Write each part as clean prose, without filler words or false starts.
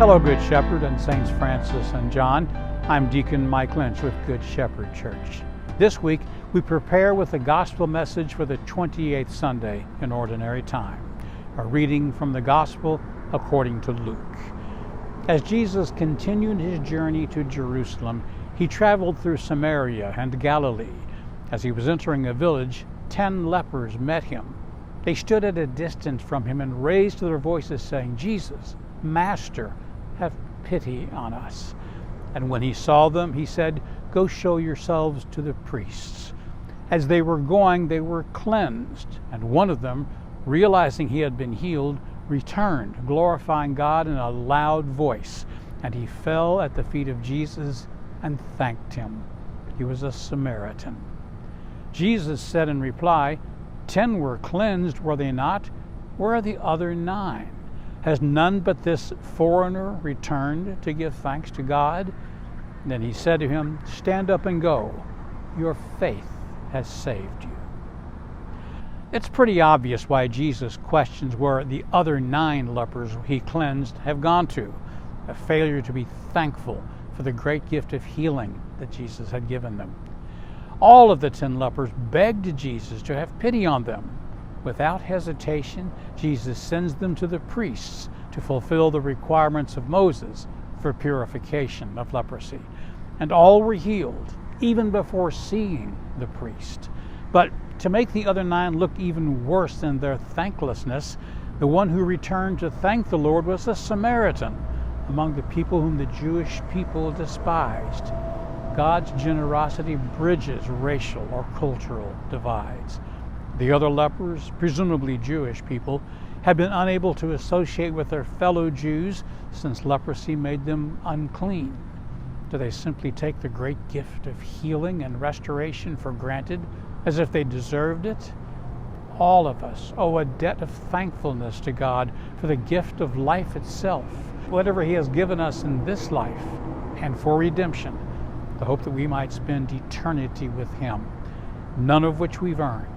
Hello, Good Shepherd and Saints Francis and John. I'm Deacon Mike Lynch with Good Shepherd Church. This week, we prepare with the gospel message for the 28th Sunday in Ordinary Time, a reading from the Gospel according to Luke. As Jesus continued his journey to Jerusalem, he traveled through Samaria and Galilee. As he was entering a village, 10 lepers met him. They stood at a distance from him and raised their voices, saying, "Jesus, Master, have pity on us." And when he saw them, he said, "Go show yourselves to the priests." As they were going, they were cleansed. And one of them, realizing he had been healed, returned, glorifying God in a loud voice. And he fell at the feet of Jesus and thanked him. He was a Samaritan. Jesus said in reply, 10 were cleansed, were they not? Where are the other 9? Has none but this foreigner returned to give thanks to God? And then he said to him, "Stand up and go. Your faith has saved you." It's pretty obvious why Jesus questions where the other 9 lepers he cleansed have gone to. A failure to be thankful for the great gift of healing that Jesus had given them. All of the 10 lepers begged Jesus to have pity on them. Without hesitation, Jesus sends them to the priests to fulfill the requirements of Moses for purification of leprosy. And all were healed, even before seeing the priest. But to make the other 9 look even worse than their thanklessness, the one who returned to thank the Lord was a Samaritan, among the people whom the Jewish people despised. God's generosity bridges racial or cultural divides. The other lepers, presumably Jewish people, had been unable to associate with their fellow Jews since leprosy made them unclean. Do they simply take the great gift of healing and restoration for granted, as if they deserved it? All of us owe a debt of thankfulness to God for the gift of life itself, whatever He has given us in this life, and for redemption, the hope that we might spend eternity with Him, none of which we've earned.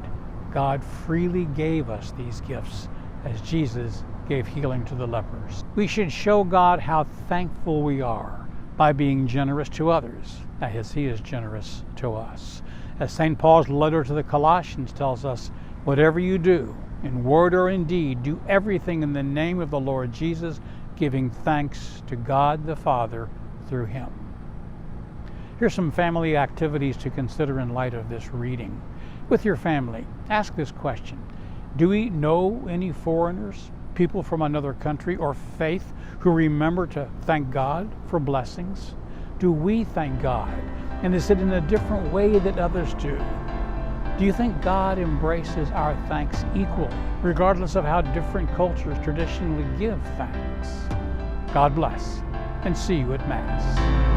God freely gave us these gifts as Jesus gave healing to the lepers. We should show God how thankful we are by being generous to others, as He is generous to us. As St. Paul's letter to the Colossians tells us, "Whatever you do, in word or in deed, do everything in the name of the Lord Jesus, giving thanks to God the Father through Him." Here's some family activities to consider in light of this reading. With your family, ask this question: do we know any foreigners, people from another country or faith, who remember to thank God for blessings? Do we thank God? And is it in a different way that others do? Do you think God embraces our thanks equally, regardless of how different cultures traditionally give thanks? God bless, and see you at Mass.